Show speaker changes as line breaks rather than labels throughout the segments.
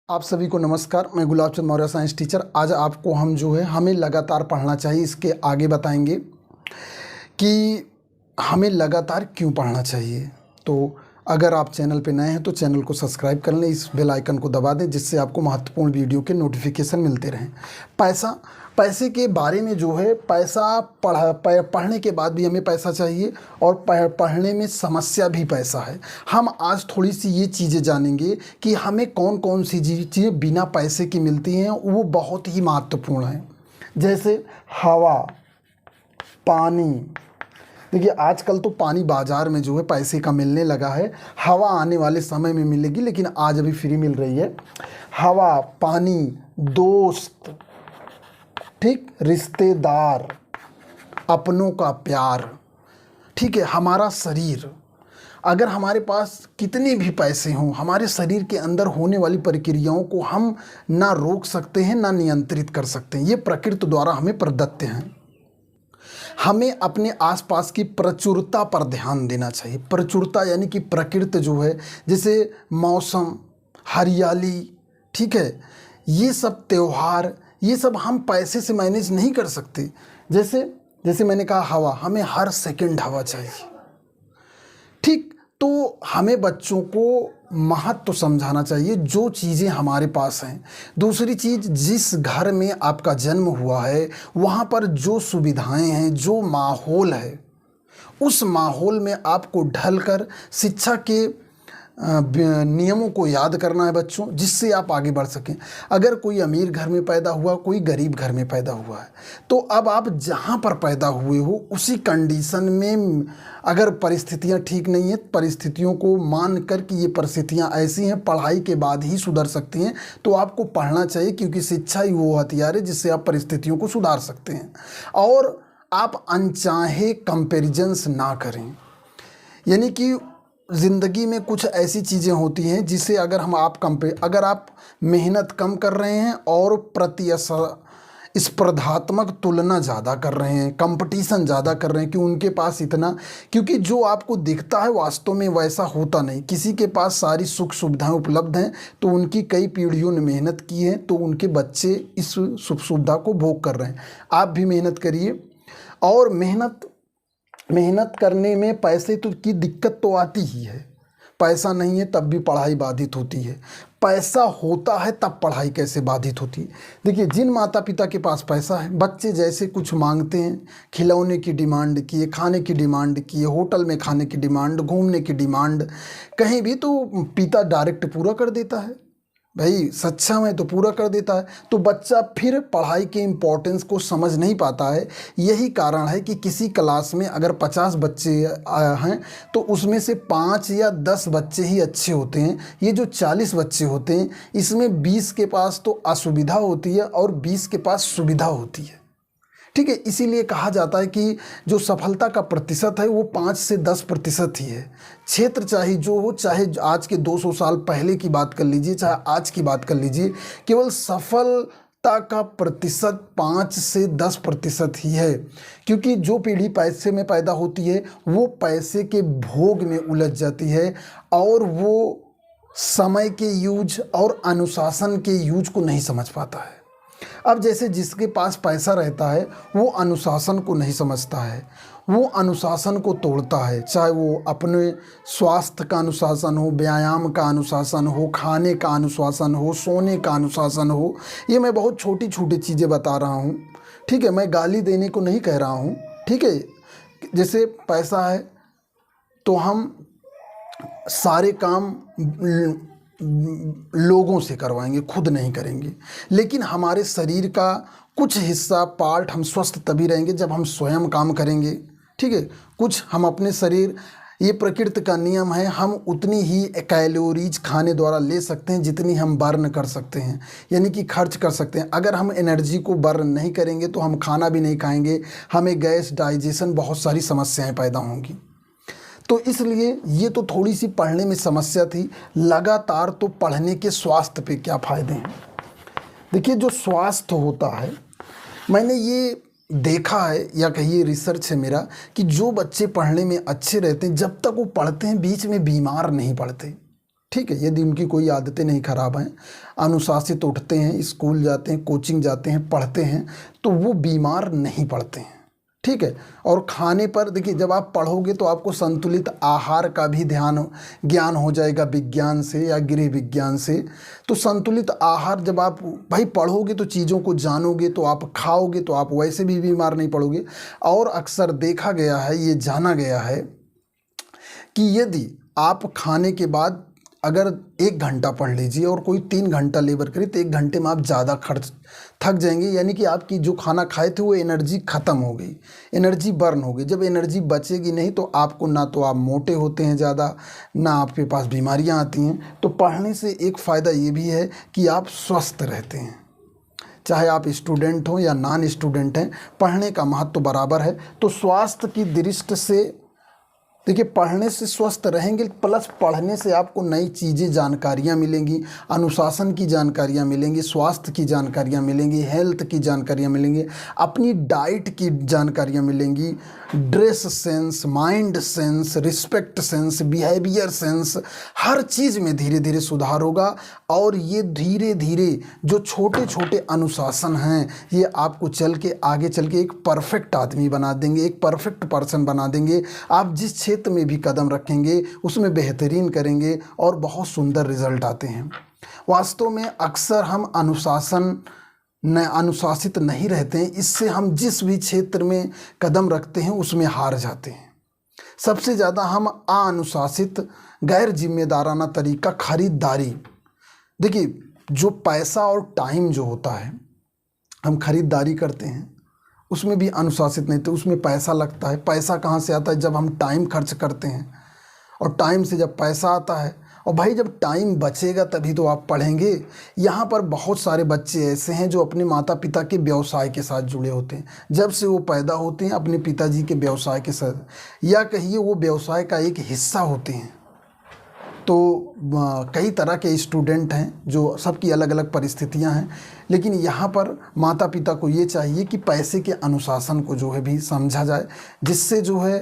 आप सभी को नमस्कार। मैं गुलाब चंद मौर्य साइंस टीचर। आज आपको हम हमें लगातार पढ़ना चाहिए, इसके आगे बताएंगे कि हमें लगातार क्यों पढ़ना चाहिए। तो अगर आप चैनल पे नए हैं तो चैनल को सब्सक्राइब कर लें, इस बेल आइकन को दबा दें जिससे आपको महत्वपूर्ण वीडियो के नोटिफिकेशन मिलते रहें। पैसे के बारे में पढ़ने के बाद भी हमें पैसा चाहिए और पढ़ने में समस्या भी पैसा है। हम आज थोड़ी सी ये चीज़ें जानेंगे कि हमें कौन कौन सी चीज़ें बिना पैसे की मिलती हैं, वो बहुत ही महत्वपूर्ण हैं। जैसे हवा, पानी। देखिए आजकल तो पानी बाज़ार में पैसे का मिलने लगा है। हवा आने वाले समय में मिलेगी, लेकिन आज अभी फ्री मिल रही है। हवा, पानी, दोस्त, ठीक, रिश्तेदार, अपनों का प्यार, ठीक है, हमारा शरीर। अगर हमारे पास कितने भी पैसे हों, हमारे शरीर के अंदर होने वाली प्रक्रियाओं को हम ना रोक सकते हैं ना नियंत्रित कर सकते हैं। ये प्रकृति द्वारा हमें प्रदत्त हैं। हमें अपने आसपास की प्रचुरता पर ध्यान देना चाहिए। प्रचुरता यानी कि प्रकृति जैसे मौसम, हरियाली, ठीक है, ये सब त्यौहार, ये सब हम पैसे से मैनेज नहीं कर सकते। जैसे मैंने कहा हवा, हमें हर सेकंड हवा चाहिए, ठीक। तो हमें बच्चों को महत्व समझाना चाहिए जो चीज़ें हमारे पास हैं। दूसरी चीज़, जिस घर में आपका जन्म हुआ है वहाँ पर जो सुविधाएं हैं, जो माहौल है, उस माहौल में आपको ढलकर शिक्षा के नियमों को याद करना है बच्चों, जिससे आप आगे बढ़ सकें। अगर कोई अमीर घर में पैदा हुआ, कोई गरीब घर में पैदा हुआ है, तो अब आप जहाँ पर पैदा हुए हो उसी कंडीशन में अगर परिस्थितियाँ ठीक नहीं हैं, परिस्थितियों को मान कर कि ये परिस्थितियाँ ऐसी हैं, पढ़ाई के बाद ही सुधर सकती हैं, तो आपको पढ़ना चाहिए, क्योंकि शिक्षा ही वो हथियार है जिससे आप परिस्थितियों को सुधार सकते हैं। और आप अनचाहे कंपेरिजन्स ना करें। यानी कि ज़िंदगी में कुछ ऐसी चीज़ें होती हैं जिसे अगर अगर आप मेहनत कम कर रहे हैं और स्पर्धात्मक तुलना ज़्यादा कर रहे हैं, कंपटीशन ज़्यादा कर रहे हैं कि उनके पास इतना, क्योंकि जो आपको दिखता है वास्तव में वैसा होता नहीं। किसी के पास सारी सुख सुविधाएं उपलब्ध हैं तो उनकी कई पीढ़ियों ने मेहनत की है, तो उनके बच्चे इस सुख सुविधा को भोग कर रहे हैं। आप भी मेहनत करिए। और मेहनत करने में पैसे की दिक्कत तो आती ही है। पैसा नहीं है तब भी पढ़ाई बाधित होती है, पैसा होता है तब पढ़ाई कैसे बाधित होती है। देखिए, जिन माता पिता के पास पैसा है, बच्चे जैसे कुछ मांगते हैं, खिलौने की डिमांड किए, खाने की डिमांड किए, होटल में खाने की डिमांड, घूमने की डिमांड, कहीं भी, तो पिता डायरेक्ट पूरा कर देता है। भाई सक्षम है तो पूरा कर देता है, तो बच्चा फिर पढ़ाई के इम्पोर्टेंस को समझ नहीं पाता है। यही कारण है कि किसी क्लास में अगर 50 बच्चे हैं तो उसमें से 5 या 10 बच्चे ही अच्छे होते हैं। ये जो 40 बच्चे होते हैं, इसमें 20 के पास तो असुविधा होती है और 20 के पास सुविधा होती है, ठीक है। इसीलिए कहा जाता है कि जो सफलता का प्रतिशत है वो 5 से 10% ही है। क्षेत्र चाहे जो हो, चाहे आज के 200 साल पहले की बात कर लीजिए, चाहे आज की बात कर लीजिए, केवल सफलता का प्रतिशत 5 से 10% ही है। क्योंकि जो पीढ़ी पैसे में पैदा होती है वो पैसे के भोग में उलझ जाती है और वो समय के यूज और अनुशासन के यूज को नहीं समझ पाता है। अब जैसे जिसके पास पैसा रहता है वो अनुशासन को नहीं समझता है, वो अनुशासन को तोड़ता है। चाहे वो अपने स्वास्थ्य का अनुशासन हो, व्यायाम का अनुशासन हो, खाने का अनुशासन हो, सोने का अनुशासन हो। ये मैं बहुत छोटी छोटी चीज़ें बता रहा हूँ, ठीक है। मैं गाली देने को नहीं कह रहा हूँ, ठीक है। जैसे पैसा है तो हम सारे काम लोगों से करवाएंगे, खुद नहीं करेंगे। लेकिन हमारे शरीर का कुछ हिस्सा, पार्ट, हम स्वस्थ तभी रहेंगे जब हम स्वयं काम करेंगे, ठीक है। कुछ हम अपने शरीर, ये प्रकृति का नियम है, हम उतनी ही कैलोरीज खाने द्वारा ले सकते हैं जितनी हम बर्न कर सकते हैं, यानी कि खर्च कर सकते हैं। अगर हम एनर्जी को बर्न नहीं करेंगे तो हम खाना भी नहीं खाएंगे, हमें गैस, डाइजेशन, बहुत सारी समस्याएं पैदा होंगी। तो इसलिए ये तो थोड़ी सी पढ़ने में समस्या थी। लगातार तो पढ़ने के स्वास्थ्य पे क्या फ़ायदे हैं। देखिए, जो स्वास्थ्य होता है, मैंने ये देखा है या कहिए रिसर्च है मेरा, कि जो बच्चे पढ़ने में अच्छे रहते हैं, जब तक वो पढ़ते हैं बीच में बीमार नहीं पड़ते। ठीक है, यदि उनकी कोई आदतें नहीं खराब हैं, अनुशासित उठते हैं, स्कूल जाते हैं, कोचिंग जाते हैं, पढ़ते हैं, तो वो बीमार नहीं पड़ते हैं। ठीक है। और खाने पर देखिए, जब आप पढ़ोगे तो आपको संतुलित आहार का भी ज्ञान हो जाएगा विज्ञान से या गृह विज्ञान से। तो संतुलित आहार जब आप भाई पढ़ोगे तो चीज़ों को जानोगे, तो आप खाओगे तो आप वैसे भी बीमार नहीं पड़ोगे। और अक्सर देखा गया है, ये जाना गया है कि यदि आप खाने के बाद अगर 1 घंटा पढ़ लीजिए और कोई 3 घंटा लेबर करे तो 1 घंटे में आप ज़्यादा थक जाएंगे, यानी कि आपकी जो खाना खाए थे वो एनर्जी ख़त्म हो गई, एनर्जी बर्न हो गई। जब एनर्जी बचेगी नहीं तो आपको, ना तो आप मोटे होते हैं ज़्यादा, ना आपके पास बीमारियां आती हैं। तो पढ़ने से एक फ़ायदा ये भी है कि आप स्वस्थ रहते हैं, चाहे आप स्टूडेंट हो या नॉन स्टूडेंट हैं, पढ़ने का महत्व बराबर है। तो स्वास्थ्य की दृष्टि से देखिए, पढ़ने से स्वस्थ रहेंगे, प्लस पढ़ने से आपको नई चीज़ें, जानकारियाँ मिलेंगी, अनुशासन की जानकारियाँ मिलेंगी, स्वास्थ्य की जानकारियाँ मिलेंगी, हेल्थ की जानकारियाँ मिलेंगी, अपनी डाइट की जानकारियाँ मिलेंगी, dress sense, mind sense, respect sense, behaviour sense, हर चीज़ में धीरे धीरे सुधार होगा। और ये धीरे धीरे जो छोटे छोटे अनुशासन हैं, ये आपको आगे चल के एक परफेक्ट आदमी बना देंगे, एक परफेक्ट पर्सन बना देंगे। आप जिस क्षेत्र में भी कदम रखेंगे उसमें बेहतरीन करेंगे और बहुत सुंदर रिजल्ट आते हैं। वास्तव में अक्सर हम अनुशासित नहीं रहते हैं, इससे हम जिस भी क्षेत्र में कदम रखते हैं उसमें हार जाते हैं। सबसे ज़्यादा हम अनुशासित, गैर जिम्मेदाराना तरीका खरीदारी। देखिए, जो पैसा और टाइम जो होता है, हम खरीदारी करते हैं उसमें भी अनुशासित नहीं थे, उसमें पैसा लगता है। पैसा कहाँ से आता है? जब हम टाइम खर्च करते हैं, और टाइम से जब पैसा आता है, और भाई जब टाइम बचेगा तभी तो आप पढ़ेंगे। यहाँ पर बहुत सारे बच्चे ऐसे हैं जो अपने माता पिता के व्यवसाय के साथ जुड़े होते हैं, जब से वो पैदा होते हैं अपने पिताजी के व्यवसाय के साथ, या कहिए वो व्यवसाय का एक हिस्सा होते हैं। तो कई तरह के स्टूडेंट हैं, जो सबकी अलग अलग परिस्थितियां हैं, लेकिन यहाँ पर माता पिता को ये चाहिए कि पैसे के अनुशासन को जो है भी समझा जाए, जिससे जो है,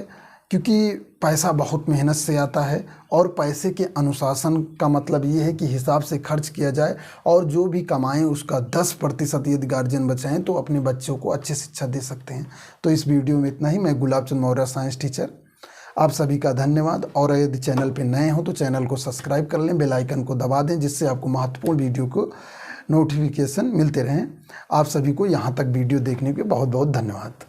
क्योंकि पैसा बहुत मेहनत से आता है, और पैसे के अनुशासन का मतलब ये है कि हिसाब से खर्च किया जाए, और जो भी कमाएं उसका 10% यदि गार्जियन बचाएं तो अपने बच्चों को अच्छी शिक्षा दे सकते हैं। तो इस वीडियो में इतना ही। मैं गुलाब चंद मौर्य, साइंस टीचर, आप सभी का धन्यवाद। और यदि चैनल पे नए हो तो चैनल को सब्सक्राइब कर लें, बेल आइकन को दबा दें, जिससे आपको महत्वपूर्ण वीडियो को नोटिफिकेशन मिलते रहें। आप सभी को यहाँ तक वीडियो देखने के बहुत बहुत धन्यवाद।